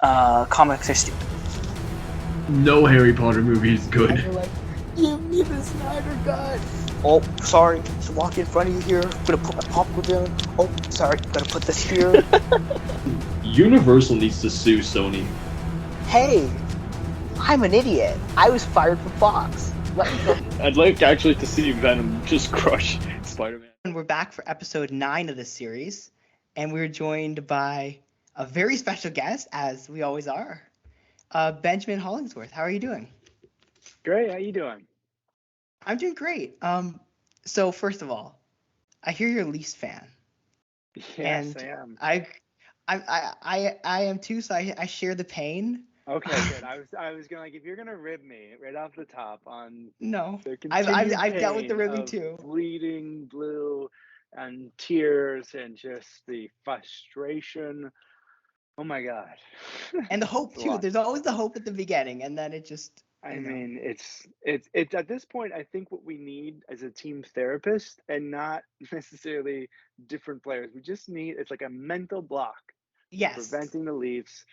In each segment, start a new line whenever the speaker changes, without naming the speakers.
comics are stupid.
No Harry Potter movie is good.
And you're like, give me the Snyder Cut. Oh, sorry, just walk in front of you here. I'm gonna put my popcorn down. Oh, sorry, gotta put this here.
Universal needs to sue Sony.
Hey, I'm an idiot. I was fired from Fox. Let me go.
I'd like actually to see Venom just crush Spider-Man.
And we're back for episode 9 of this series, and we're joined by a very special guest, as we always are, Benjamin Hollingsworth. How are you doing?
Great, how you doing?
I'm doing great. So first of all, I hear you're a Leafs fan.
Yes,
And
I am.
I am too, so I share the pain.
Okay, good. I was gonna, like, if you're gonna rib me right off the top on
No,
the
I've dealt with the
pain
ribbing
of
too.
bleeding blue and tears and just the frustration. Oh my God.
And the hope
It's a
too.
lot.
There's always the hope at the beginning, and then it just.
I
You know.
mean, it's at this point, I think what we need as a team therapist and not necessarily different players. We just need, it's like a mental block
Yes.
preventing the Leafs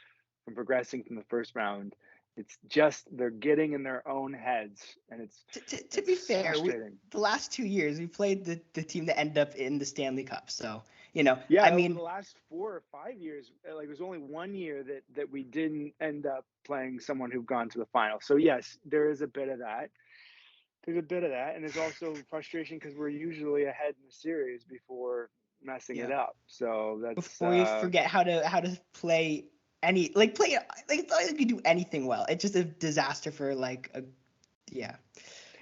from progressing from the first round. It's just they're getting in their own heads, and it's
To be fair,
frustrating.
the last 2 years we played the team that ended up in the Stanley Cup. So
Yeah,
I
over
mean,
the last 4 or 5 years, like there's only 1 year that we didn't end up playing someone who've gone to the final. So yes, there is a bit of that. There's a bit of that, and there's also frustration because we're usually ahead in the series before messing it
yeah.
up. So that's
Before you forget how to play play it's not like you do anything well. It's just a disaster for yeah.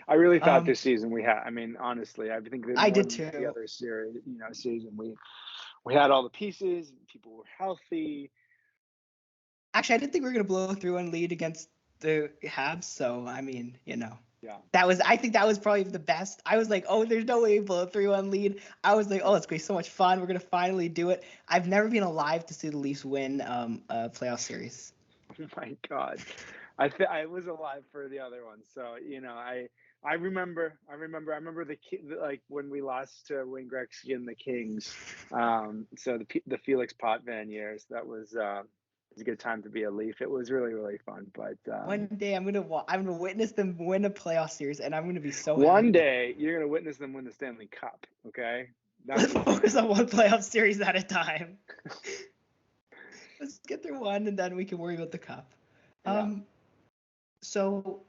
I really thought this season we had. I mean, honestly, I think that
I
more
did
than the
too.
other series, season we had all the pieces. People were healthy.
Actually, I didn't think we were gonna blow through and lead against the Habs. So I mean,
Yeah.
I think that was probably the best. I was like, oh, there's no way we blow a 3-1 lead. I was like, oh, it's gonna be so much fun. We're gonna finally do it. I've never been alive to see the Leafs win a playoff series.
Oh my God, I was alive for the other one. So I remember like when we lost to Wayne Gretzky and the Kings. So the Felix Potvin years, that was it was a good time to be a Leaf. It was really, really fun. But
One day I'm gonna witness them win a playoff series, and I'm gonna be so
one
happy.
day you're gonna witness them win the Stanley Cup. Okay,
let's focus on one playoff series at a time. Let's get through one, and then we can worry about the cup.
Yeah.
So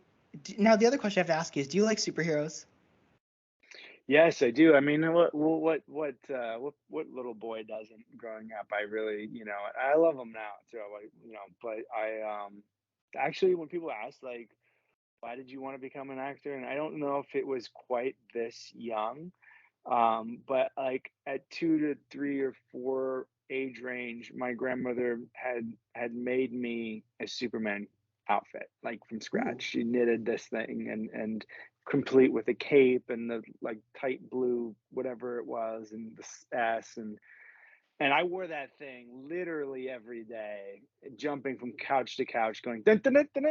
now the other question I have to ask you is, do you like superheroes?
Yes, I do. I mean, what little boy doesn't growing up? I really, I love them now too. But I actually, when people ask like, why did you want to become an actor? And I don't know if it was quite this young, but like at 2 to 3 or 4 age range, my grandmother had made me a Superman outfit, like from scratch. She knitted this thing and complete with a cape and the like tight blue whatever it was and the S and I wore that thing literally every day, jumping from couch to couch, going dun dun dun dun.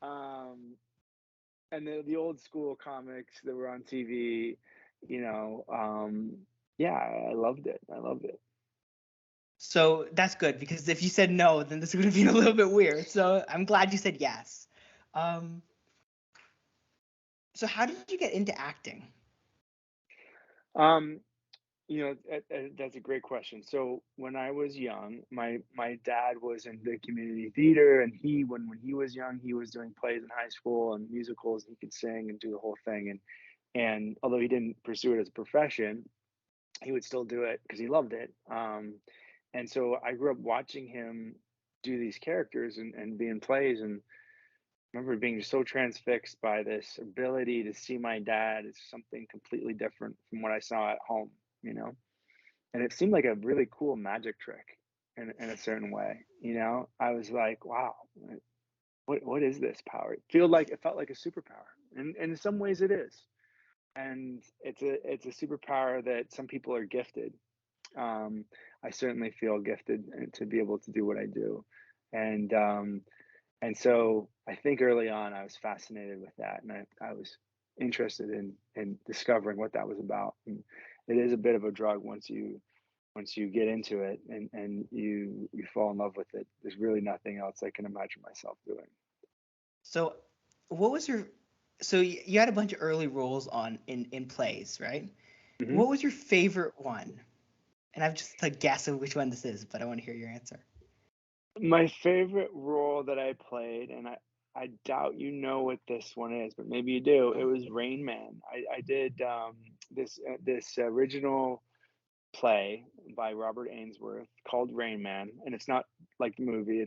Dun. And the old school comics that were on TV, yeah, I loved it. I loved it.
So that's good, because if you said no, then this would have been a little bit weird. So I'm glad you said yes. So how did you get into acting?
That's a great question. So when I was young, my dad was in the community theater, and when he was young, he was doing plays in high school and musicals. And he could sing and do the whole thing, and although he didn't pursue it as a profession, he would still do it because he loved it. And so I grew up watching him do these characters and be in plays, and remember being so transfixed by this ability to see my dad as something completely different from what I saw at home, you know? And it seemed like a really cool magic trick in a certain way, you know? I was like, wow, what is this power? It felt like a superpower. And in some ways it is. And it's a superpower that some people are gifted. I certainly feel gifted to be able to do what I do. And and so I think early on I was fascinated with that, and I was interested in discovering what that was about. And it is a bit of a drug once you once you get into it and you fall in love with it, there's really nothing else I can imagine myself doing.
So, what was your so you had a bunch of early roles on in plays, right?
Hmm.
What was your favorite one? And I've just like guessed which one this is, but I want to hear your answer.
My favorite role that I played, and I doubt you know what this one is, but maybe you do. It was Rain Man. I did this original play by Robert Ainsworth called Rain Man, and it's not like the movie.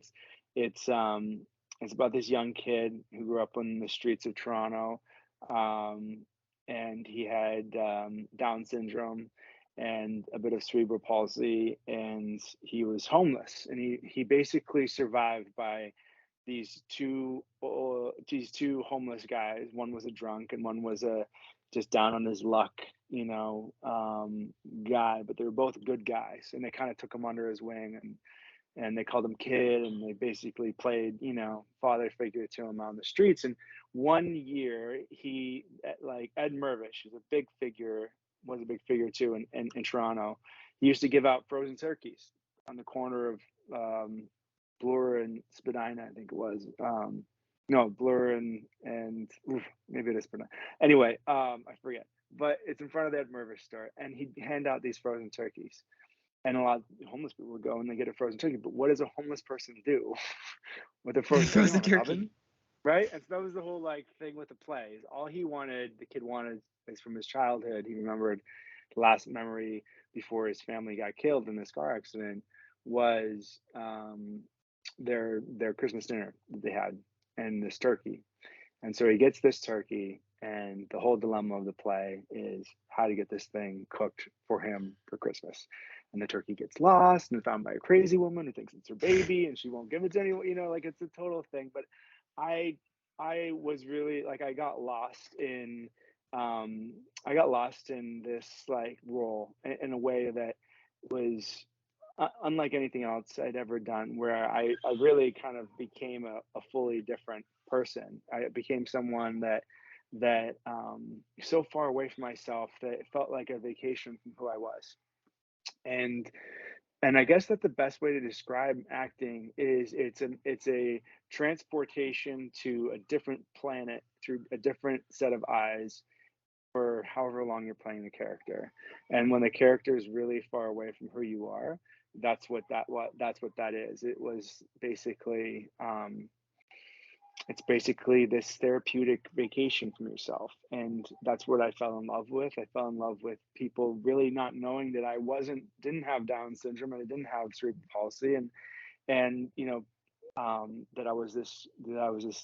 It's um it's about this young kid who grew up on the streets of Toronto, um, and he had Down syndrome and a bit of cerebral palsy, and he was homeless, and he basically survived by these two homeless guys. One was a drunk, and one was a just down on his luck, guy. But they were both good guys, and they kind of took him under his wing, and they called him Kid, and they basically played, father figure to him on the streets. And one year, like Ed Mervish, is a big figure, was a big figure too in Toronto. He used to give out frozen turkeys on the corner of Bloor and Spadina, I think it was. No, Bloor and maybe it is Spadina. Anyway, I forget. But it's in front of the Ed Mervish store, and he'd hand out these frozen turkeys. And a lot of homeless people would go and they get a frozen turkey. But what does a homeless person do with a frozen turkey?
Frozen
On an
turkey.
oven? Right? And so that was the whole like thing with the plays. All the kid wanted, is from his childhood. He remembered the last memory before his family got killed in this car accident was their Christmas dinner that they had and this turkey. And so he gets this turkey, and the whole dilemma of the play is how to get this thing cooked for him for Christmas. And the turkey gets lost and found by a crazy woman who thinks it's her baby, and she won't give it to anyone. Like it's a total thing. But I I was really like I got lost in this like role in a way that was unlike anything else I'd ever done, where I really kind of became a fully different person. I became someone that so far away from myself that it felt like a vacation from who I was. And and I guess that the best way to describe acting is it's a transportation to a different planet through a different set of eyes for however long you're playing the character. And when the character is really far away from who you are, that's what that is. It's basically this therapeutic vacation from yourself. And that's what I fell in love with. I fell in love with people really not knowing that I didn't have Down syndrome, and I didn't have cerebral palsy, and that I was this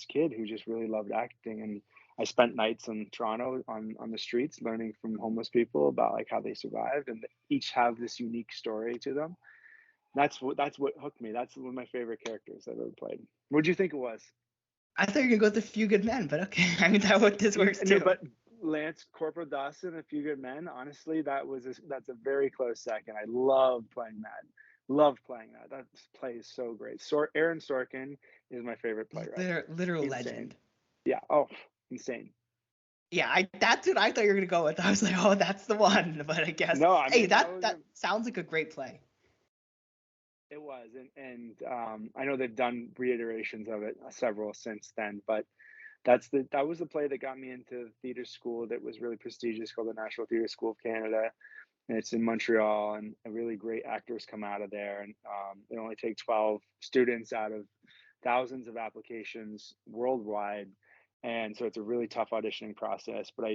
kid who just really loved acting. And I spent nights in Toronto on the streets learning from homeless people about like how they survived, and each have this unique story to them. That's what hooked me. That's one of my favorite characters I've ever played. What do you think it was?
I thought you were gonna go with A Few Good Men, but okay. I mean, that what this works
No,
too.
but Lance Corporal Dawson, A Few Good Men. Honestly, that's a very close second. I love playing that. Love playing that. That play is so great. Aaron Sorkin is my favorite playwright.
Literal
Insane.
legend.
Yeah. Oh, insane.
Yeah, that's what I thought you were gonna go with. I was like, oh, that's the one. But I guess,
No, I
hey,
mean that was
that sounds like a great play.
it was, and I know they've done reiterations of it several since then, but that was the play that got me into theater school that was really prestigious, called the National Theatre School of Canada, and it's in Montreal, and really great actors come out of there, and they only take 12 students out of thousands of applications worldwide, and so it's a really tough auditioning process. But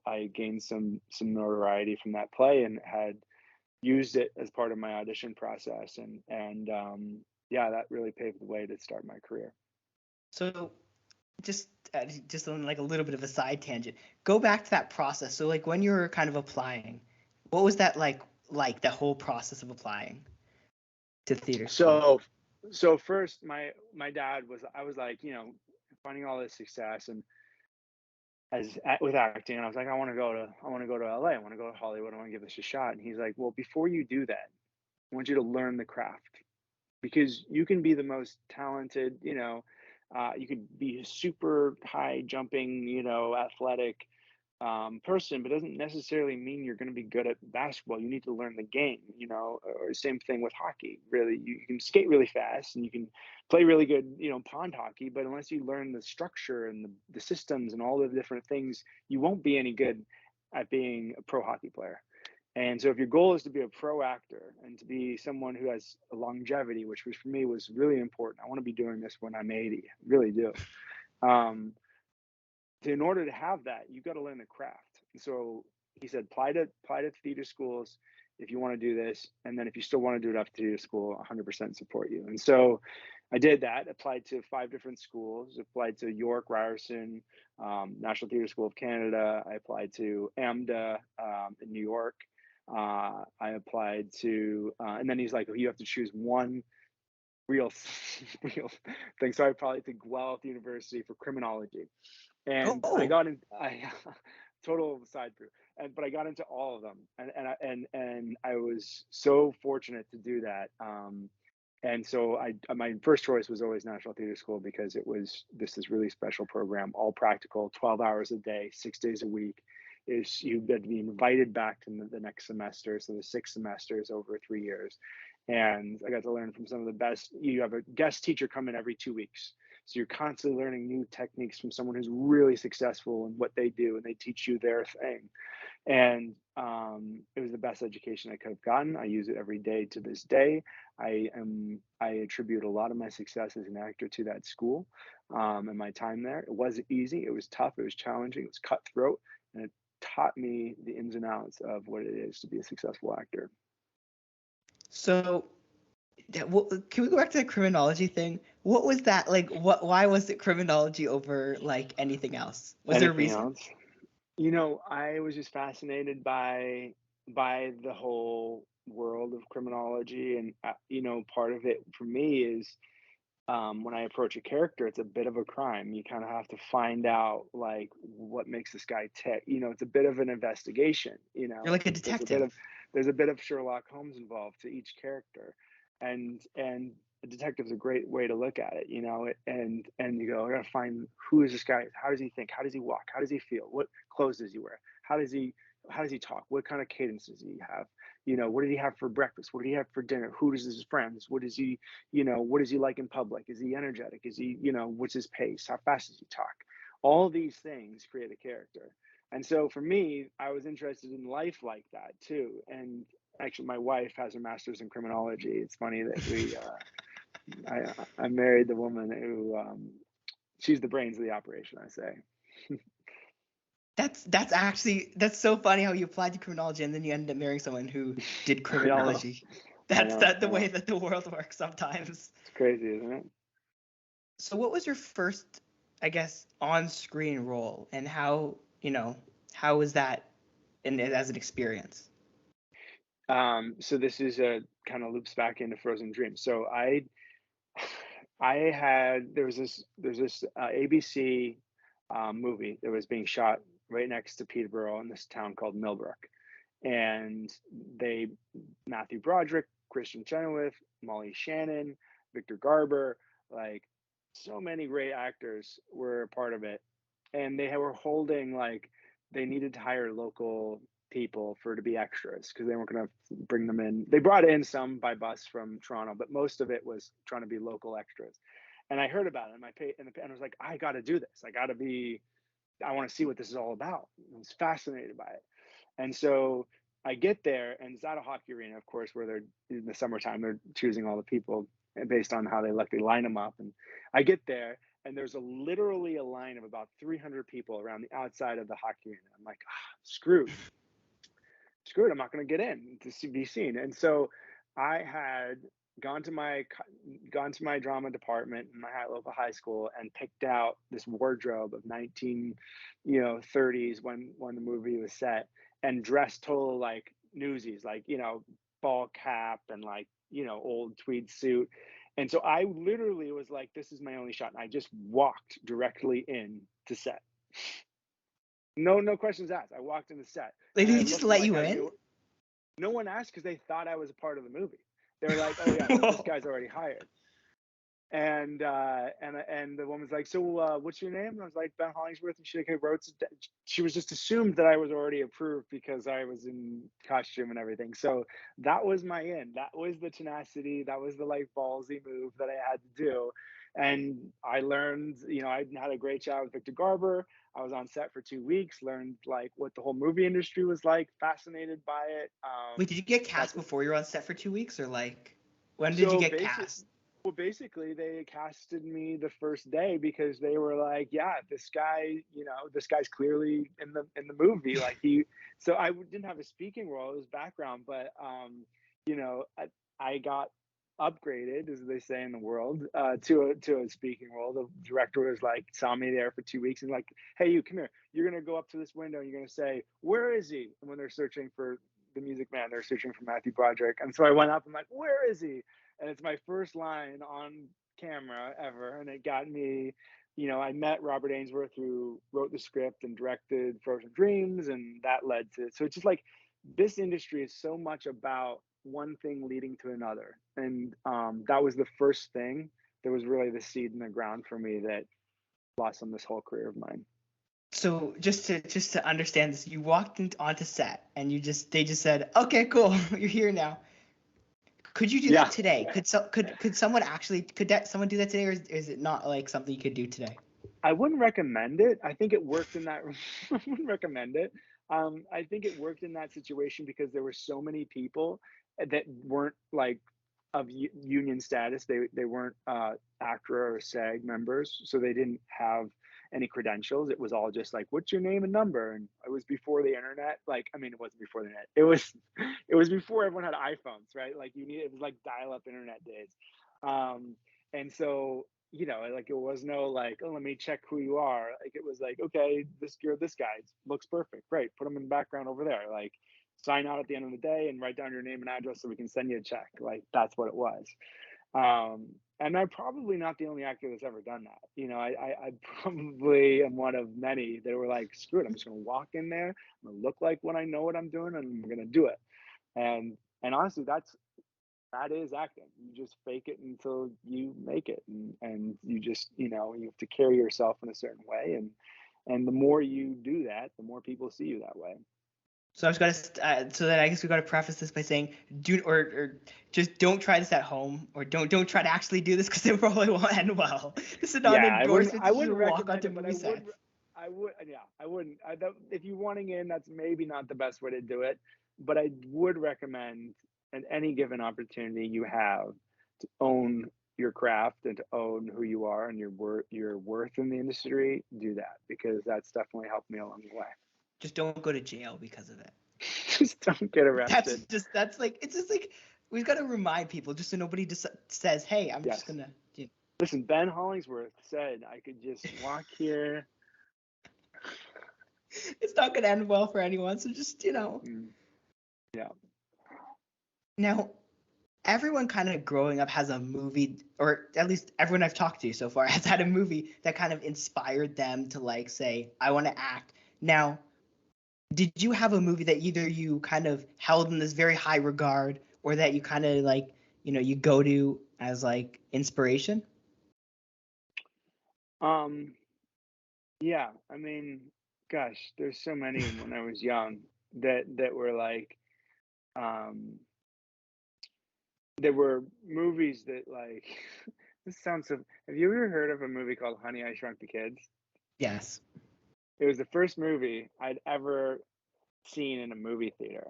I gained some notoriety from that play, and had used it as part of my audition process, and yeah, that really paved the way to start my career.
So just on like a little bit of a side tangent, go back to that process. So like when you were kind of applying, what was that like the whole process of applying to theater school?
So first, my dad was, I was like, finding all this success and with acting, and I was like, I want to go to LA, I want to go to Hollywood, I want to give this a shot. And he's like, well, before you do that, I want you to learn the craft, because you can be the most talented, you could be super high jumping, athletic, person, but doesn't necessarily mean you're going to be good at basketball. You need to learn the game, or same thing with hockey. Really, you can skate really fast and you can play really good, pond hockey, but unless you learn the structure and the systems and all the different things, you won't be any good at being a pro hockey player. And so if your goal is to be a pro actor and to be someone who has a longevity, which for me was really important. I want to be doing this when I'm 80, I really do. Um, in order to have that, you got to learn the craft. And so he said, apply to theater schools if you want to do this. And then if you still want to do it after theater school, 100% support you. And so I did that, applied to 5 different schools, applied to York, Ryerson, National Theatre School of Canada. I applied to AMDA in New York. I applied to, and then he's like, you have to choose one real thing. So I applied to Guelph University for criminology. And I
Oh,
got in, total side through, but I got into all of them, and I was so fortunate to do that. And so my first choice was always National Theatre School because this is really special program, all practical, 12 hours a day, 6 days a week. You get to be invited back to the next semester, so the 6 semesters over 3 years, and I got to learn from some of the best. You have a guest teacher come in every 2 weeks. So you're constantly learning new techniques from someone who's really successful in what they do, and they teach you their thing. And it was the best education I could have gotten. I use it every day to this day. I attribute a lot of my success as an actor to that school and my time there. It wasn't easy. It was tough. It was challenging. It was cutthroat, and it taught me the ins and outs of what it is to be a successful actor.
so can we go back to the criminology thing? What was that like? Why was it criminology over like anything else? Was there a
Anything
reason?
else? I was just fascinated by the whole world of criminology, and part of it for me is when I approach a character, it's a bit of a crime. You kind of have to find out like what makes this guy tick. It's a bit of an investigation.
You're like a detective.
There's a bit of Sherlock Holmes involved to each character, and a detective's a great way to look at it. And you go, I gotta find who is this guy? How does he think? How does he walk? How does he feel? What clothes does he wear? How does he talk? What kind of cadence does he have? What did he have for breakfast? What did he have for dinner? Who is his friends? What is he, what is he like in public? Is he energetic? Is he, what's his pace? How fast does he talk? All these things create a character. And so for me, I was interested in life like that too. And actually, my wife has a master's in criminology. It's funny that I married the woman who, she's the brains of the operation, I say.
That's so funny how you applied to criminology and then you ended up marrying someone who did criminology. That's the way that the world works sometimes.
It's crazy, isn't it?
So what was your first, I guess, on-screen role, and how was that as an experience?
So this is a kind of loops back into Frozen Dreams. So there's this ABC movie that was being shot right next to Peterborough in this town called Millbrook, and Matthew Broderick, Christian Chenoweth, Molly Shannon, Victor Garber, like so many great actors were a part of it, and they were holding like they needed to hire local people to be extras because they weren't going to bring them in. They brought in some by bus from Toronto, but most of it was trying to be local extras. And I heard about it and I was like, I got to do this. I want to see what this is all about. I was fascinated by it. And so I get there, and it's at a hockey arena, of course, where they're in the summertime, they're choosing all the people based on how they line them up. And I get there, and there's literally a line of about 300 people around the outside of the hockey arena. I'm like, screwed. I'm not going to get in to be seen. And so I had gone to my drama department in my local high school and picked out this wardrobe of 1930s when the movie was set, and dressed total like newsies, like ball cap and like old tweed suit. And so I literally was like, this is my only shot, and I just walked directly in to set. No questions asked. I walked in the set.
Like, did they just let you in?
No one asked because they thought I was a part of the movie. They were like, oh yeah, this guy's already hired. And the woman's like, so what's your name? And I was like, Ben Hollingsworth. And she was just assumed that I was already approved because I was in costume and everything. So that was my in. That was the tenacity. That was the like ballsy move that I had to do. And I learned, I had a great chat with Victor Garber. I was on set for 2 weeks, learned like what the whole movie industry was like, fascinated by it.
Wait, did you get
Got
cast
to,
before you were on set for 2 weeks, or like when did you
so
get
basic,
cast?
Well, basically, they casted me the first day because they were like, "Yeah, this guy, this guy's clearly in the movie." Like so didn't have a speaking role; it was background, but you know, I got upgraded, as they say in the world, to a speaking role. The director was like, saw me there for 2 weeks and like, "Hey, you come here. You're gonna go up to this window and you're gonna say, 'Where is he?'" And when they're searching for the Music Man, they're searching for Matthew Broderick, and so I went up and like, "Where is he?" And it's my first line on camera ever, and it got me. I met Robert Ainsworth, who wrote the script and directed Frozen Dreams, and that led to. So it's just like this industry is so much about one thing leading to another, and that was the first thing that was really the seed in the ground for me that blossomed this whole career of mine.
So just to understand this, you walked onto set and they just said, "Okay, cool, you're here now." Could you do
Yeah.
that today? Could someone someone do that today, or is it not like something you could do today?
I wouldn't recommend it. I think it worked in that. I wouldn't recommend it. I think it worked in that situation because there were so many people that weren't like of union status. They weren't ACTRA or SAG members, so they didn't have any credentials. It was all just like, "What's your name and number?" And it was before the internet. Like, I mean, it wasn't before the internet. It was before everyone had iPhones, right? Like it was like dial-up internet days. And so like it was no like, "Oh, let me check who you are." Like it was like, "Okay, this guy looks perfect, great, put him in the background over there." Like sign out at the end of the day and write down your name and address so we can send you a check. Like that's what it was. And I'm probably not the only actor that's ever done that. I probably am one of many that were like, "Screw it, I'm just gonna walk in there, I'm gonna look like what I know what I'm doing, and I'm gonna do it." And honestly, that is acting. You just fake it until you make it, and you just you have to carry yourself in a certain way, and the more you do that, the more people see you that way.
So I was gonna so then I guess we gotta preface this by saying or just don't try this at home, or don't try to actually do this, because it probably won't end well. This is not
Yeah,
an endorsement
I
to
wouldn't
walk
recommend
onto
it, but
movie sets.
I would, yeah, I wouldn't. If you're wanting in, that's maybe not the best way to do it, but I would recommend at any given opportunity you have to own your craft and to own who you are and your worth in the industry. Do that, because that's definitely helped me along the way.
Just don't go to jail because of it.
Just don't get arrested.
That's like, it's just like, we've got to remind people just so nobody just says, "Hey, I'm
Yes.
just gonna."
Listen, Ben Hollingsworth said I could just walk here.
It's not gonna end well for anyone. So just
Yeah.
Now, everyone kind of growing up has a movie, or at least everyone I've talked to so far has had a movie that kind of inspired them to like say, "I want to act." Now, did you have a movie that either you kind of held in this very high regard, or that you kind of like, you go to as like inspiration?
Yeah, I mean, gosh, there's so many when I was young that were like, um, there were movies that like, this sounds so. Have you ever heard of a movie called Honey, I Shrunk the Kids?
Yes.
It was the first movie I'd ever seen in a movie theater,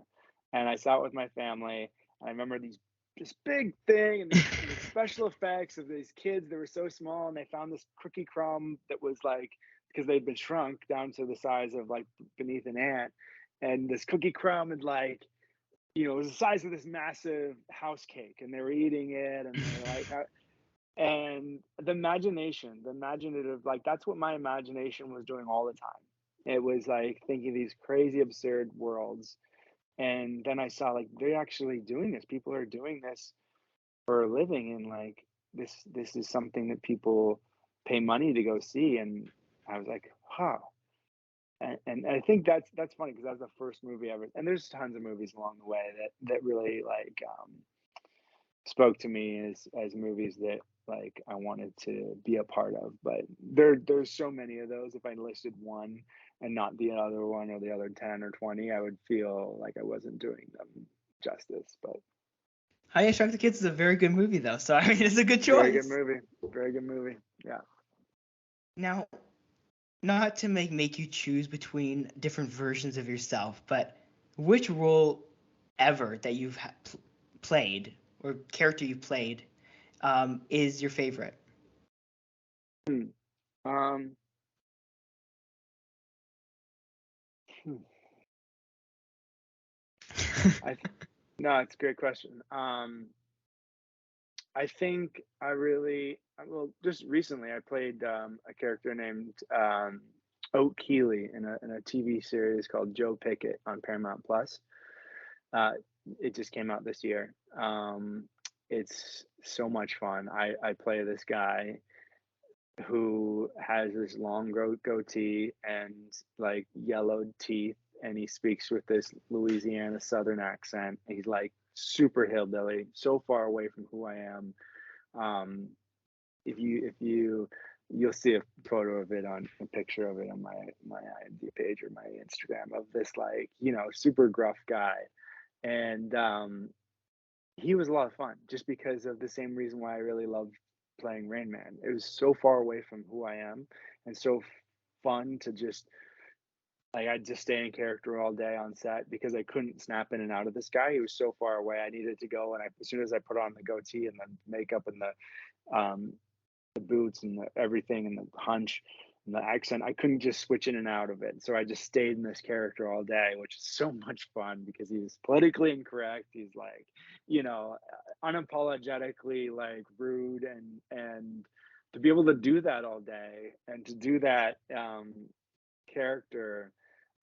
and I saw it with my family. I remember this big thing and these special effects of these kids that were so small, and they found this cookie crumb that was like, because they'd been shrunk down to the size of like beneath an ant, and this cookie crumb had like, it was the size of this massive house cake, and they were eating it, and they're like, and the imaginative, like that's what my imagination was doing all the time. It was like thinking these crazy, absurd worlds. And then I saw like they're actually doing this. People are doing this for a living, and like this is something that people pay money to go see. And I was like, huh. And I think that's funny because that was the first movie ever. And there's tons of movies along the way that really like spoke to me as movies that like I wanted to be a part of. But there's so many of those. If I listed one and not the other one or the other 10 or 20, I would feel like I wasn't doing them justice. But
How You Shrunk the Kids is a very good movie, though. So I mean, it's a good
very good
choice.
movie. Very good movie. Yeah.
Now, not to make you choose between different versions of yourself, but which role ever that you've played or character you played is your favorite?
Um, hmm. No, it's a great question. I think well, just recently I played a character named Oak Keeley in a TV series called Joe Pickett on Paramount Plus. Uh, it just came out this year. It's so much fun. I play this guy who has this long goatee and like yellowed teeth, and he speaks with this Louisiana Southern accent. He's like super hillbilly, so far away from who I am. Um, if you you'll see a photo of it on a picture of it on my IMDb page or my Instagram of this like super gruff guy, and he was a lot of fun just because of the same reason why I really loved playing Rain Man. It was so far away from who I am and so fun to just like I'd just stay in character all day on set because I couldn't snap in and out of this guy. He was so far away. I needed to go, and as soon as I put on the goatee and the makeup and the boots and everything and the hunch and the accent, I couldn't just switch in and out of it. So I just stayed in this character all day, which is so much fun because he's politically incorrect. He's like, unapologetically like rude, and to be able to do that all day and to do that character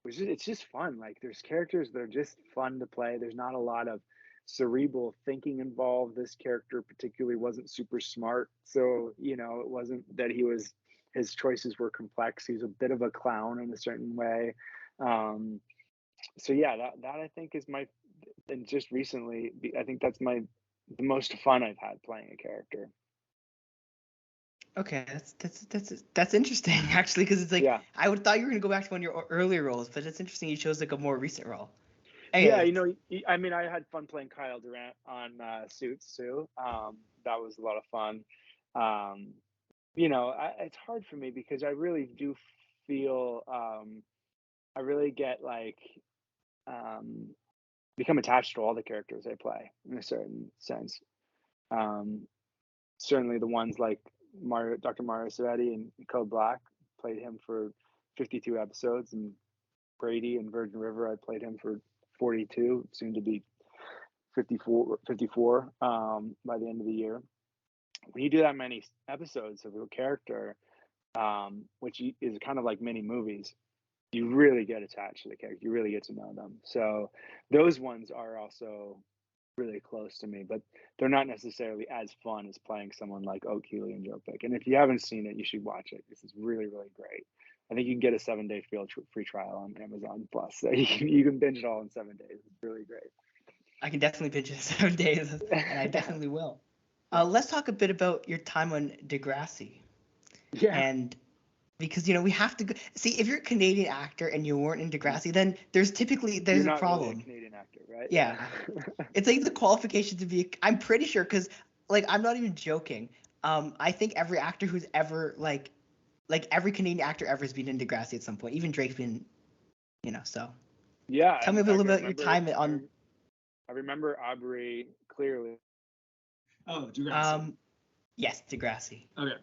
it's just fun. Like there's characters that are just fun to play. There's not a lot of cerebral thinking involved. This character particularly wasn't super smart, so it wasn't that his choices were complex. He's a bit of a clown in a certain way. So yeah, that I think is my, and just recently I think that's the most fun I've had playing a character.
Okay, that's interesting actually, because it's like
Yeah.
I would thought you were gonna go back to one of your earlier roles, but it's interesting you chose like a more recent role.
Yeah,
Anyways,
I mean, I had fun playing Kyle Durant on Suits too. That was a lot of fun. Um, it's hard for me because I really do feel I really get like um, become attached to all the characters I play in a certain sense. Um, Certainly the ones like Dr. Mario Soretti and Code Black, played him for 52 episodes, and Brady and Virgin River, I played him for 42, soon to be 54 by the end of the year. When you do that many episodes of a character, which is kind of like mini movies, you really get attached to the character. You really get to know them. So those ones are also really close to me, but they're not necessarily as fun as playing someone like O'Keefe and Joe Pick. And if you haven't seen it, you should watch it. This is really, really great. I think you can get a 7-day free trial on Amazon Plus. So you can binge it all in 7 days. It's really great.
I can definitely binge it in 7 days, and I definitely will. Let's talk a bit about your time on Degrassi.
Yeah.
And because we have to see, if you're a Canadian actor and you weren't in Degrassi, then there's
You're
a
not
problem.
really a Canadian actor, right?
Yeah. It's like the qualification to be. I'm pretty sure, because like I'm not even joking. I think every actor who's ever like every Canadian actor ever has been in Degrassi at some point. Even Drake's been, So
Yeah.
tell me a little bit about your time on.
I remember Aubrey clearly.
Oh, Degrassi.
Yes, Degrassi.
Okay.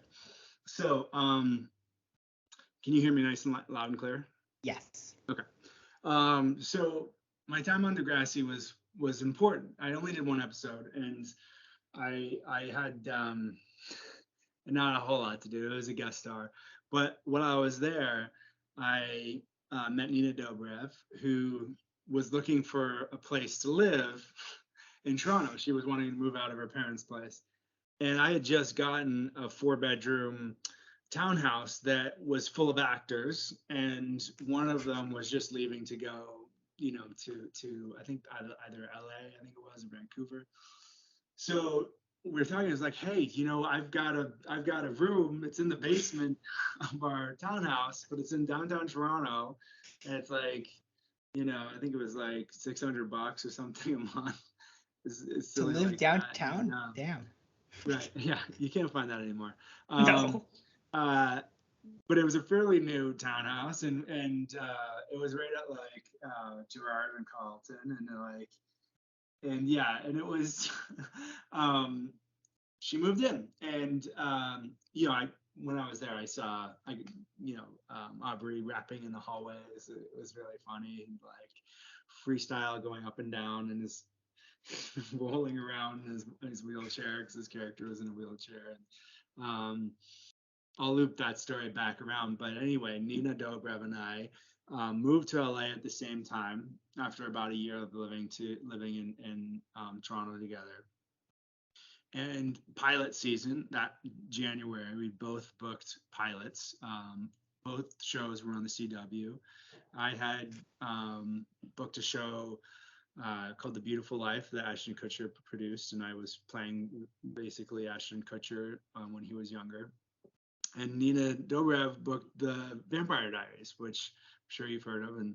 So, can you hear me nice and loud and clear?
Yes.
Okay. So my time on Degrassi was important. I only did one episode, and I had not a whole lot to do. It was a guest star, but while I was there, I met Nina Dobrev, who was looking for a place to live in Toronto. She was wanting to move out of her parents' place, and I had just gotten a 4-bedroom townhouse that was full of actors, and one of them was just leaving to go, to I think either LA, I think it was, or Vancouver. So we were talking. It's like, hey, I've got a room. It's in the basement of our townhouse, but it's in downtown Toronto, and it's like, I think it was like $600 or something a month. It's
To
silly
live
like that.
downtown? Damn.
Right. Yeah, you can't find that anymore.
No.
But it was a fairly new townhouse, and it was right at like Gerrard and Carlton, and yeah, and it was she moved in, and when I was there, I saw Aubrey rapping in the hallways. It was really funny, and like freestyle going up and down, and his rolling around in his wheelchair because his character was in a wheelchair. And I'll loop that story back around. But anyway, Nina Dobrev and I moved to LA at the same time after about a year of living in Toronto together. And pilot season that January, we both booked pilots. Both shows were on the CW. I had booked a show called The Beautiful Life that Ashton Kutcher produced, and I was playing basically Ashton Kutcher when he was younger. And Nina Dobrev booked the Vampire Diaries, which I'm sure you've heard of, and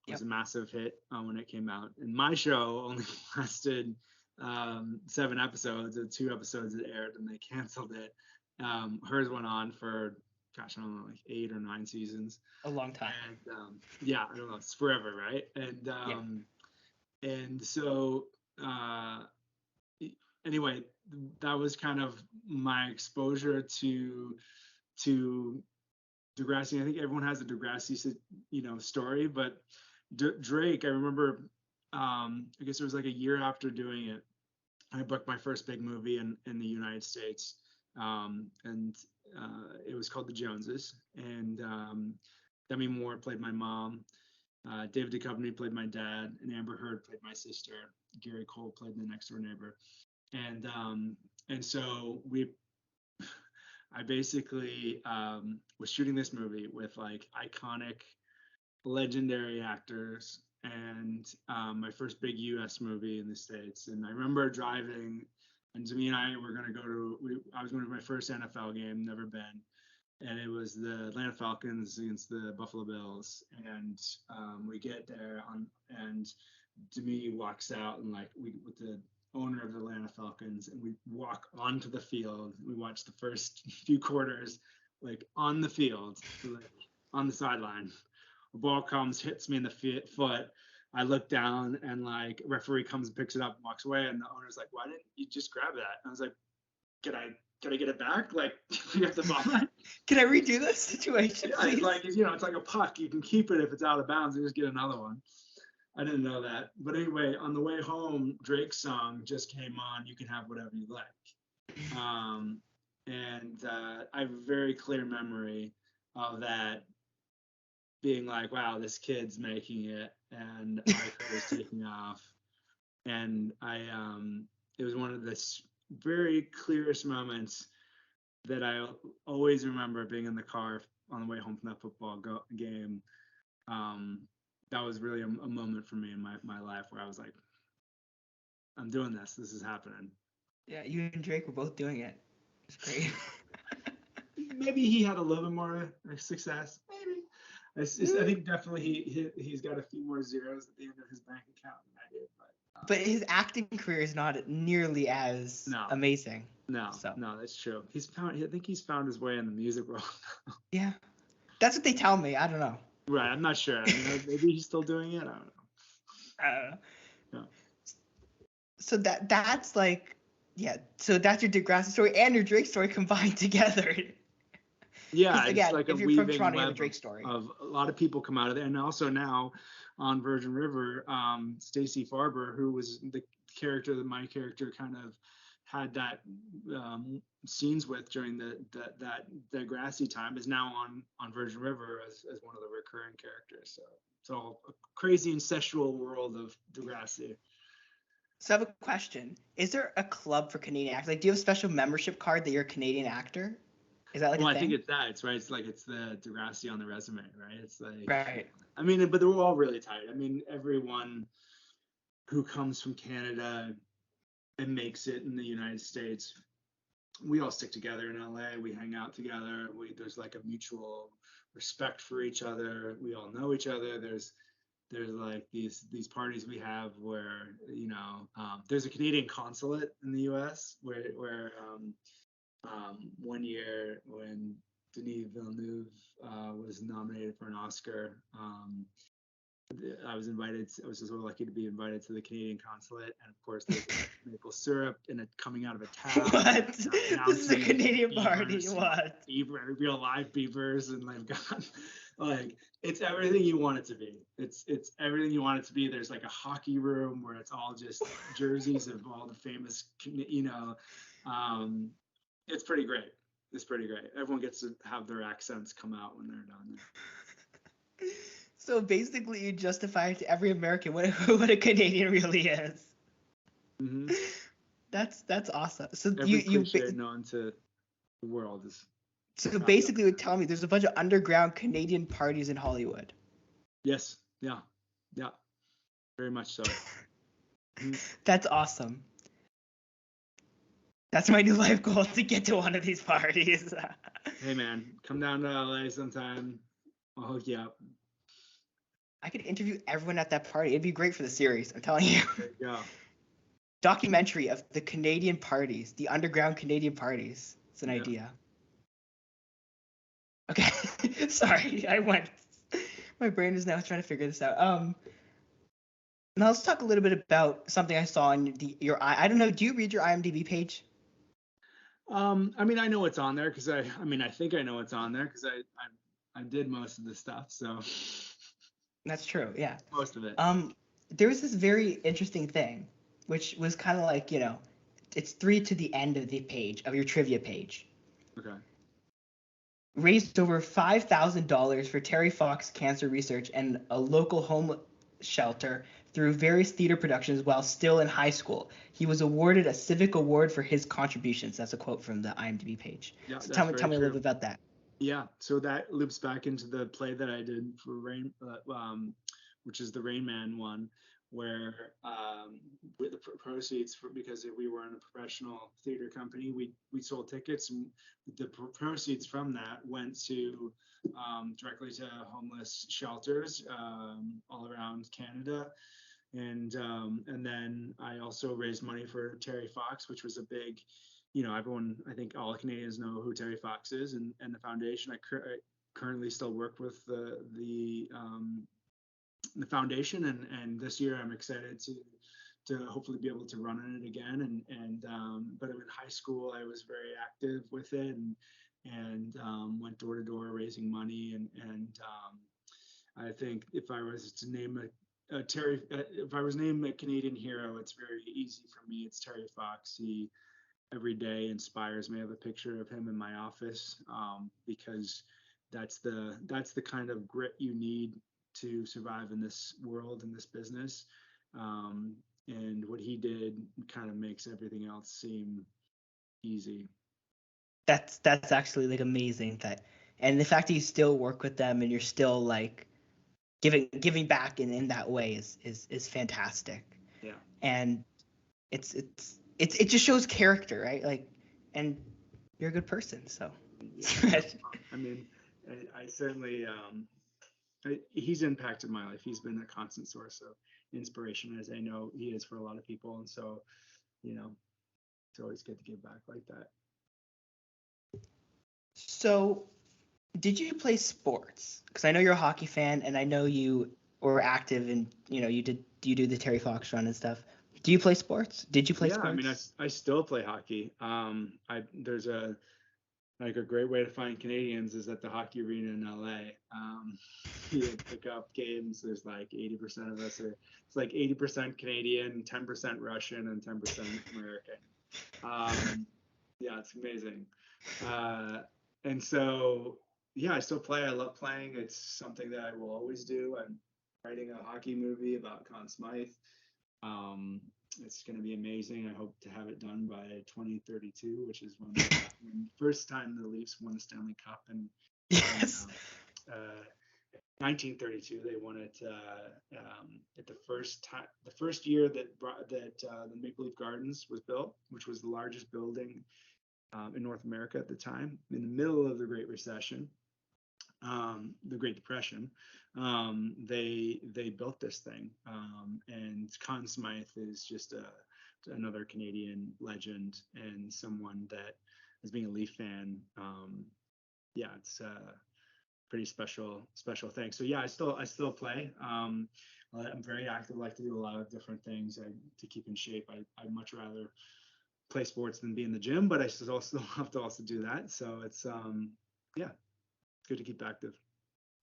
was a massive hit when it came out. And my show only lasted 7 episodes, and 2 episodes that aired, and they canceled it. Hers went on for, gosh, I don't know, like 8 or 9 seasons.
A long time.
And yeah, I don't know, it's forever, right? And and so anyway, that was kind of my exposure to Degrassi. I think everyone has a Degrassi, story, but Drake, I remember, I guess it was like a year after doing it, I booked my first big movie in the United States, and it was called The Joneses, and Demi Moore played my mom, David Duchovny played my dad, and Amber Heard played my sister. Gary Cole played the next door neighbor, and so I basically was shooting this movie with like iconic, legendary actors, and my first big U.S. movie in the States. And I remember driving, and Demi and I were going to I was going to my first NFL game, never been, and it was the Atlanta Falcons against the Buffalo Bills. And we get there and Demi walks out, and like with the owner of the Atlanta Falcons, and we walk onto the field. We watch the first few quarters, like on the field, like on the sideline. A ball comes, hits me in the foot. I look down, and like a referee comes and picks it up and walks away. And the owner's like, "Why didn't you just grab that?" And I was like, "Can I get it back? Like, you have the ball."
Can I redo this situation, please?
Like, it's like a puck. You can keep it if it's out of bounds and just get another one. I didn't know that. But anyway, on the way home, Drake's song just came on, You Can Have Whatever You Like. And I have a very clear memory of that being like, wow, this kid's making it, and my career's taking off. And it was one of the very clearest moments that I always remember being in the car on the way home from that football game. That was really a moment for me in my life where I was like, I'm doing this. This is happening.
Yeah, you and Drake were both doing it. It's great.
Maybe he had a little bit more success. Maybe. I think definitely he's got a few more zeros at the end of his bank account than I did.
But his acting career is not nearly as amazing.
No, that's true. I think he's found his way in the music world.
Yeah, that's what they tell me. I don't know.
Right, I'm not sure. Maybe he's still doing it. I don't know.
No. So that's like, yeah. So that's your Degrassi story and your Drake story combined together.
Yeah,
again,
it's like
if
a
you're
weaving
from Toronto, you have a
web
Drake story.
of a lot of people come out of there, and also now on Virgin River, Stacey Farber, who was the character that my character kind of had that scenes with during that Degrassi time, is now on Virgin River as one of the recurring characters. So it's all a crazy incestual world of Degrassi.
So I have a question. Is there a club for Canadian actors? Like, do you have a special membership card that you're a Canadian actor? Is that like a thing?
I think it's that. It's right. It's like it's the Degrassi on the resume, right? It's like,
right.
I mean, but they're all really tight. I mean, everyone who comes from Canada and makes it in the United States, we all stick together in LA. We hang out together. There's like a mutual respect for each other. We all know each other. There's like these parties we have where there's a Canadian consulate in the U.S. where 1 year when Denis Villeneuve was nominated for an Oscar. I was just so lucky to be invited to the Canadian consulate, and of course there's maple syrup and it coming out of a tap.
What? This is a Canadian party. What?
Real live beavers, and they've got like it's everything you want it to be. It's everything you want it to be. There's like a hockey room where it's all just jerseys of all the famous, it's pretty great. It's pretty great. Everyone gets to have their accents come out when they're down there.
So basically, you justify to every American what a Canadian really is.
Mm-hmm.
That's awesome. So
every cliche known to the world is.
So basically, you would tell me there's a bunch of underground Canadian parties in Hollywood.
Yes. Yeah. Very much so. Mm-hmm.
That's awesome. That's my new life goal, to get to one of these parties.
Hey man, come down to LA sometime. I'll hook you up.
I could interview everyone at that party. It'd be great for the series, I'm telling you.
There you go.
Documentary of the Canadian parties, the underground Canadian parties. It's an idea. Okay, sorry, my brain is now trying to figure this out. Now let's talk a little bit about something I saw on your I don't know, do you read your IMDb page?
I mean, I know what's on there because I think I know what's on there because I did most of the stuff, so.
That's true, yeah.
Most of it.
There was this very interesting thing, which was kind of like, it's 3 to the end of the page, of your trivia page.
Okay.
Raised over $5,000 for Terry Fox cancer research and a local home shelter through various theater productions while still in high school. He was awarded a civic award for his contributions. That's a quote from the IMDb page.
Yeah,
so tell me a little bit about that.
Yeah, so that loops back into the play that I did for Rain, which is the Rain Man one, where with the proceeds because we were in a professional theater company, we sold tickets, and the proceeds from that went to directly to homeless shelters all around Canada, and then I also raised money for Terry Fox, which was a big. Everyone, I think all Canadians know who Terry Fox is, and the foundation. I currently still work with the foundation, and this year I'm excited to hopefully be able to run it again. But in high school I was very active with it and went door to door raising money, and I think if I was to name if I was named a Canadian hero, it's very easy for me. It's Terry Fox. He every day inspires me. I have a picture of him in my office because that's the kind of grit you need to survive in this world, in this business. And what he did kind of makes everything else seem easy.
That's actually like amazing, and the fact that you still work with them and you're still like giving back in that way is fantastic.
Yeah.
And it just shows character, right? Like, and you're a good person, so.
Yeah. I mean, I certainly he's impacted my life. He's been a constant source of inspiration, as I know he is for a lot of people, and so it's always good to give back like that.
So, did you play sports? Because I know you're a hockey fan, and I know you were active in you do the Terry Fox run and stuff. Do you play sports? Did you play sports?
Yeah, I mean, I still play hockey. There's a great way to find Canadians is at the hockey arena in LA. You pick up games. There's like 80% of us it's like 80% Canadian, 10% Russian, and 10% American. Yeah, it's amazing. And so, yeah, I still play. I love playing. It's something that I will always do. I'm writing a hockey movie about Conn Smythe. It's going to be amazing. I hope to have it done by 2032, which is when the first time the Leafs won the Stanley Cup. And
yes.
1932. They won it at the first year that the Maple Leaf Gardens was built, which was the largest building in North America at the time, in the middle of the Great Recession, the Great Depression. They built this thing, and Conn Smythe is just another Canadian legend and someone that, as being a Leaf fan, it's pretty special thing. So yeah, I still play. I'm very active. I like to do a lot of different things to keep in shape. I'd much rather play sports than be in the gym, but I still have to also do that. So it's good to keep active.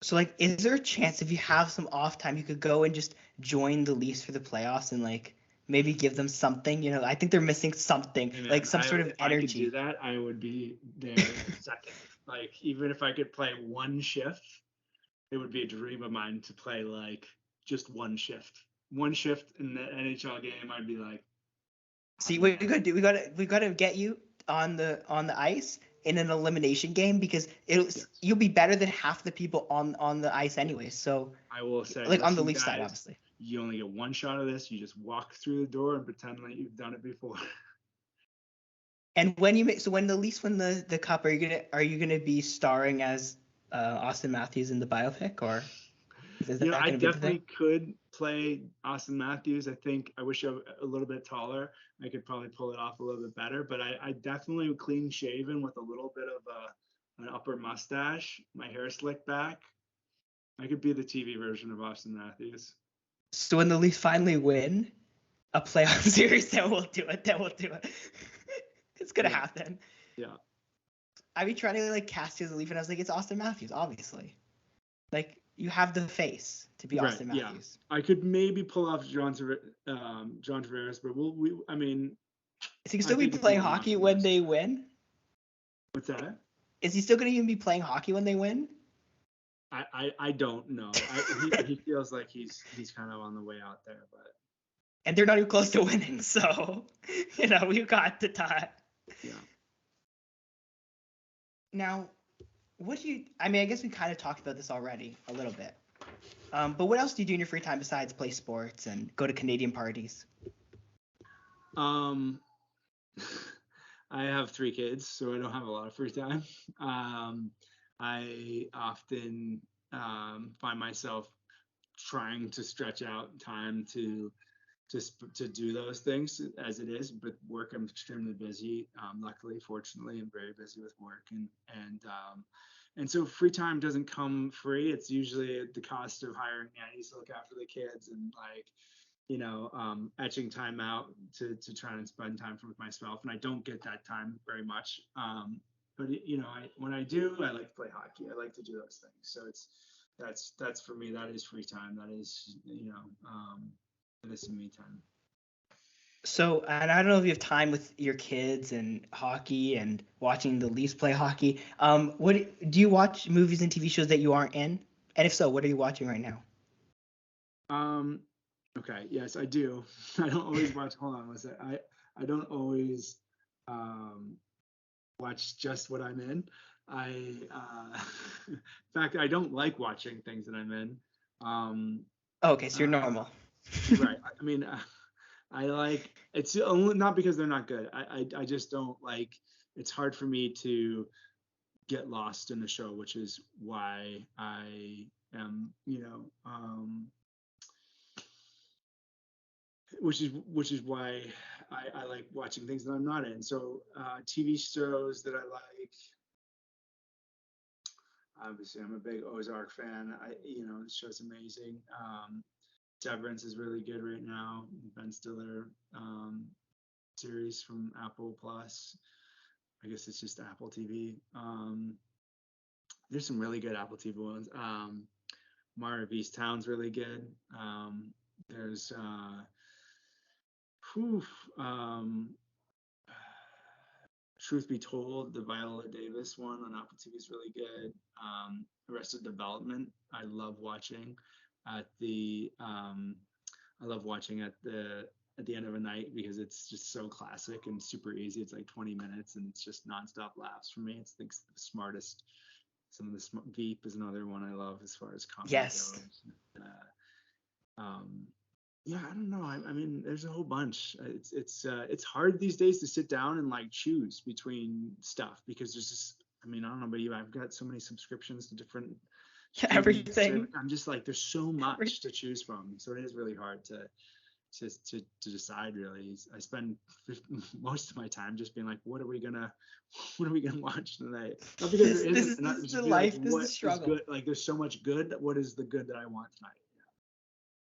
So like, is there a chance if you have some off time, you could go and just join the Leafs for the playoffs and like maybe give them something? I think they're missing something,
Hey man,
like some sort of energy.
If I could do that, I would be there second. Like, even if I could play one shift, it would be a dream of mine to play like just one shift in the NHL game. I'd be like,
See, what we gotta do, we gotta get you on the ice in an elimination game, because you'll be better than half the people on the ice anyway. So
I will say,
like on the Leaf side, obviously.
You only get one shot of this. You just walk through the door and pretend like you've done it before.
And when the Leafs win the cup, are you gonna be starring as Austin Matthews in the biopic, or is that
I
gonna be the
definitely
thing?
could play Austin Matthews. I wish I was a little bit taller. I could probably pull it off a little bit better, but I definitely clean shaven with a little bit of an upper mustache, my hair slicked back. I could be the TV version of Austin Matthews.
So when the Leafs finally win a playoff series, then we'll do it. It's gonna happen.
Yeah.
I've been trying to like cast you as a Leaf, and I was like, it's Austin Matthews, obviously. Like, you have the face to be Austin Matthews.
Yeah. I could maybe pull off John Tavares, but I mean.
Is he still be playing hockey when they win?
What's that?
Is he still gonna even be playing hockey when they win?
I don't know. He feels like he's kind of on the way out there, but.
And they're not even close to winning, so we've got the time.
Yeah.
Now, I guess we kind of talked about this already a little bit. But what else do you do in your free time besides play sports and go to Canadian parties?
I have 3 kids, so I don't have a lot of free time. I often find myself trying to stretch out time to do those things as it is. But work, I'm extremely busy. Luckily, fortunately, I'm very busy with work, and so free time doesn't come free. It's usually at the cost of hiring nannies to look after the kids and etching time out to try and spend time with myself. And I don't get that time very much. But when I do, I like to play hockey. I like to do those things. So that's for me. That is free time. That is that is some me time.
So, and I don't know if you have time with your kids and hockey and watching the Leafs play hockey. What do you watch movies and TV shows that you aren't in? And if so, what are you watching right now?
Okay. Yes, I do. I don't always watch. Hold on one second. I don't always watch just what I'm in. In fact, I don't like watching things that I'm in.
Okay, so you're normal.
Right. I mean, I like, it's only not because they're not good. I just don't like. It's hard for me to get lost in the show, which is why I am, which is why I like watching things that I'm not in. So TV shows that I like. Obviously, I'm a big Ozark fan. The show's amazing. Severance is really good right now. Ben Stiller series from Apple Plus. I guess it's just Apple TV. There's some really good Apple TV ones. Mara of Easttown's really good. There's Truth Be Told, the Viola Davis one on Apple TV is really good. Arrested Development, I love watching at the end of a night because it's just so classic and super easy. It's like 20 minutes and it's just nonstop laughs for me. It's the smartest some of the Veep is another one I love as far as comedy
Yes.
goes. Yeah, I don't know. I mean, there's a whole bunch. It's hard these days to sit down and like choose between stuff because there's just, I mean, I don't know about you, I've got so many subscriptions to different
Everything.
I'm just like, there's so much to choose from, so it is really hard to decide. Really, I spend most of my time just being like, what are we gonna watch tonight? Not because there isn't, not
This is
just
the
be like,
life. This is
what
the
is
struggle.
good? Like, there's so much good. What is the good that I want tonight?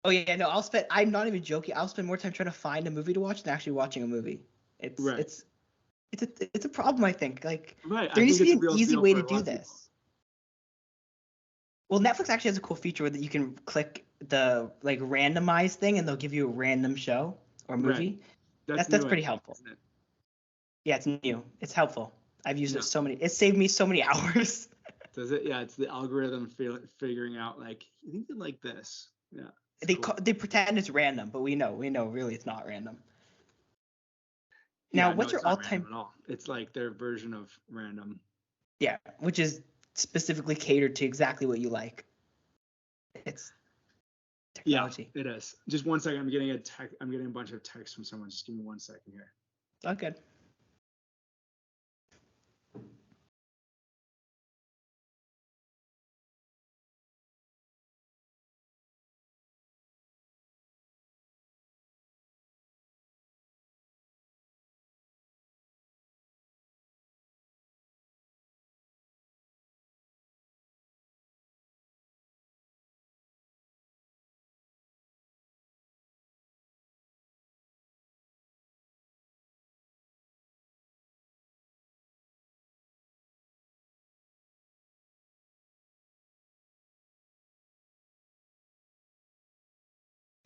Oh yeah, no, I'm not even joking. I'll spend more time trying to find a movie to watch than actually watching a movie. It's
Right.
it's a problem, I think. Like
Right.
there needs to be an
Real
easy
deal
way
for
to
a lot
do
of people.
this. Well, Netflix actually has a cool feature where that you can click the like randomize thing and they'll give you a random show or movie.
Right.
That's
new,
pretty helpful.
Isn't it?
Yeah, it's new. It's helpful. I've used
Yeah.
it so many. It saved me so many hours.
Does it? Yeah, it's the algorithm figuring out like, you think you like this. Yeah.
They pretend it's random, but we know really it's not random.
Yeah,
Now, what's your
it's not
all-time?
random at all. It's like their version of random.
Yeah, which is specifically catered to exactly what you like. It's technology.
Yeah, it is. Just one second. I'm getting a bunch of texts from someone. Just give me 1 second here.
Oh, good.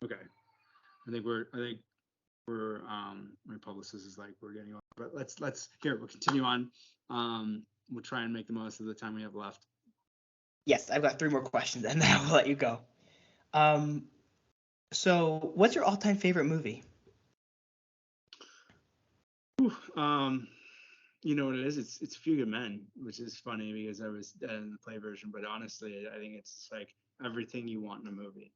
Okay. I think my publicist is like, we're getting on, but we'll continue on. We'll try and make the most of the time we have left.
Yes, I've got 3 more questions and then I'll let you go. So what's your all-time favorite movie?
You know what it is? It's Few Good Men, which is funny because I was in the play version, but honestly, I think it's like everything you want in a movie.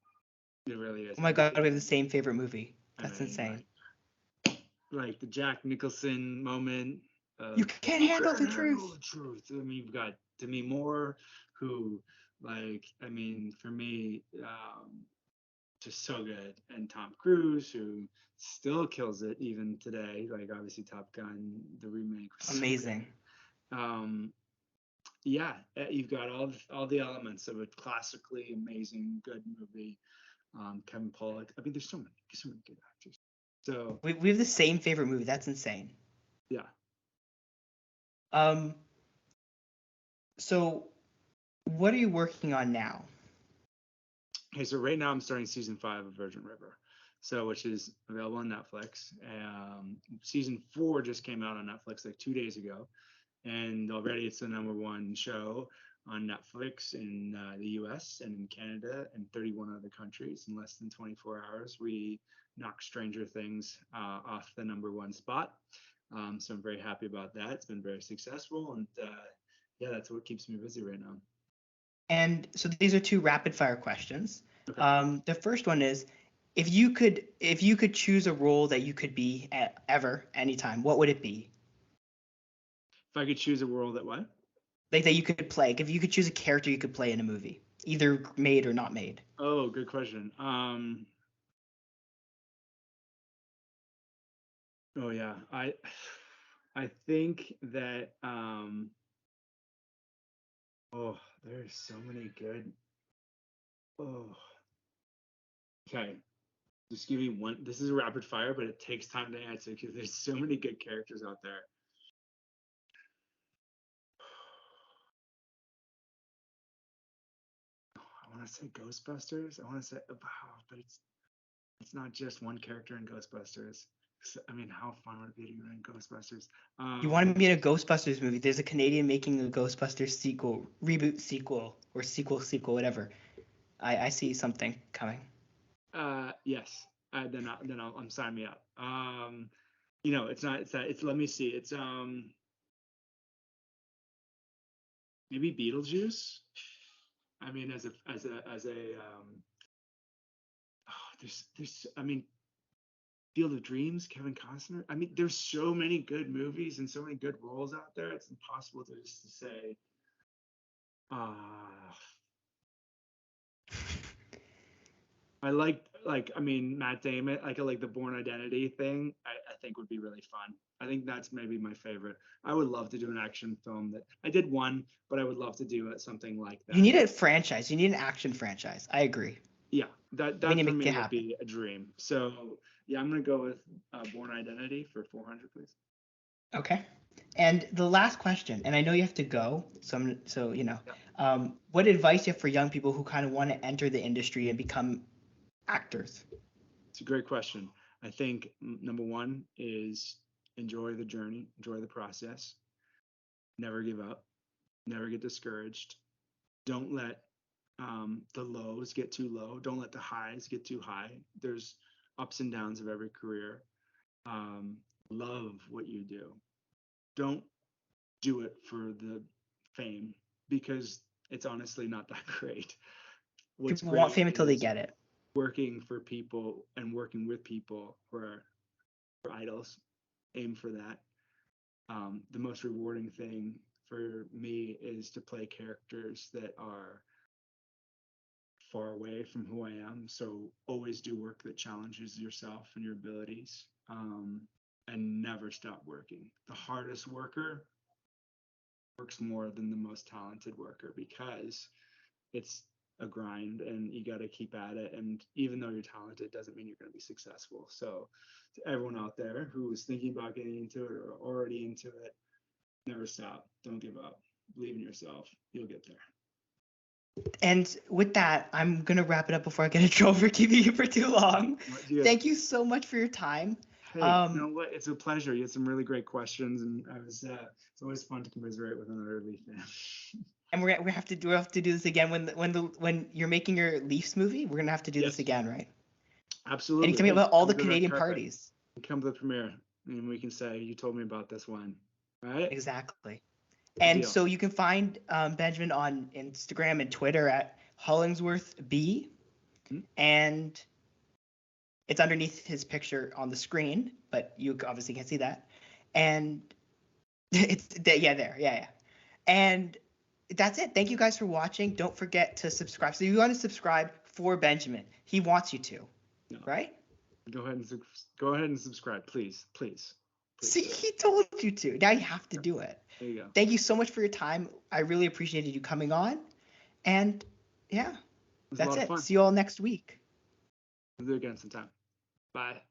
It really is.
Oh my God, we have the same favorite movie. That's insane.
Like the Jack Nicholson moment.
You can't handle the truth.
I mean, you've got Demi Moore, who, like, I mean, for me, just so good, and Tom Cruise, who still kills it even today. Like, obviously, Top Gun, the remake was
amazing.
Yeah, you've got all the elements of a classically amazing good movie. Kevin Pollak. I mean, there's so many good actors. So
we have the same favorite movie. That's insane.
Yeah.
So what are you working on now?
Okay, so right now I'm starting season 5 of Virgin River, which is available on Netflix. Season 4 just came out on Netflix like 2 days ago, and already it's the #1 show on Netflix in the US and in Canada and 31 other countries. In less than 24 hours, we knocked Stranger Things off the #1 spot. So I'm very happy about that. It's been very successful, and yeah, that's what keeps me busy right now.
And so these are 2 rapid fire questions.
Okay.
The first one is, if you could choose a role that you could be at ever, anytime, what would it be?
If I could choose a role that what?
Like that you could play. If you could choose a character you could play in a movie, either made or not made.
Oh, good question. Oh yeah, I think that oh, there's so many good. Oh, okay. Just give me one. This is a rapid fire, but it takes time to answer because there's so many good characters out there. I want to say Ghostbusters. I want to say, but it's not just one character in Ghostbusters. I mean, how fun would it be to be in Ghostbusters?
You want to be in a Ghostbusters movie? There's a Canadian making a Ghostbusters reboot sequel, or sequel, whatever. I see something coming.
Yes. Then I'll sign me up. It's not. It's let me see. It's maybe Beetlejuice. I mean, I mean, Field of Dreams, Kevin Costner. I mean, there's so many good movies and so many good roles out there. It's impossible to just to say, I I mean, Matt Damon, I like the Bourne Identity thing. I think would be really fun. I think that's maybe my favorite. I would love to do an action film that I did one, but I would love to do something like that.
You need a franchise. You need an action franchise. I agree.
Yeah, that for me would be a dream. So yeah, I'm gonna go with Bourne Identity for 400, please.
Okay. And the last question, and I know you have to go, so you know, what advice do you have for young people who kind of want to enter the industry and become actors?
It's a great question. I think number one is enjoy the journey, enjoy the process, never give up, never get discouraged. Don't let the lows get too low. Don't let the highs get too high. There's ups and downs of every career. Love what you do. Don't do it for the fame because it's honestly not that great.
People want fame until they get it.
Working for people and working with people who are idols. Aim for that. The most rewarding thing for me is to play characters that are far away from who I am. So always do work that challenges yourself and your abilities, and never stop working. The hardest worker works more than the most talented worker because it's a grind and you got to keep at it. And even though you're talented, doesn't mean you're going to be successful. So to everyone out there who is thinking about getting into it or already into it, never stop. Don't give up. Believe in yourself. You'll get there.
And with that, I'm going to wrap it up before I get in trouble for keeping you for too long. Thank you so much for your time.
Hey, you know what? It's a pleasure. You had some really great questions, and it's always fun to commiserate with another Leaf fan.
And we have to do this again when you're making your Leafs movie. We're gonna have to do this again, right?
Absolutely.
And you tell me about all the Canadian parties.
Come to the premiere, and we can say you told me about this one, right?
Exactly. And so you can find Benjamin on Instagram and Twitter at Hollingsworth B, and it's underneath his picture on the screen, but you obviously can't see that. And it's there. And that's it. Thank you guys for watching. Don't forget to subscribe. So you want to subscribe for Benjamin. He wants you to, right?
Go ahead and subscribe, please.
See, he told you to. Now you have to do it.
There you go.
Thank you so much for your time. I really appreciated you coming on. And yeah, that's it. See you all next week.
We'll do it again sometime. Bye.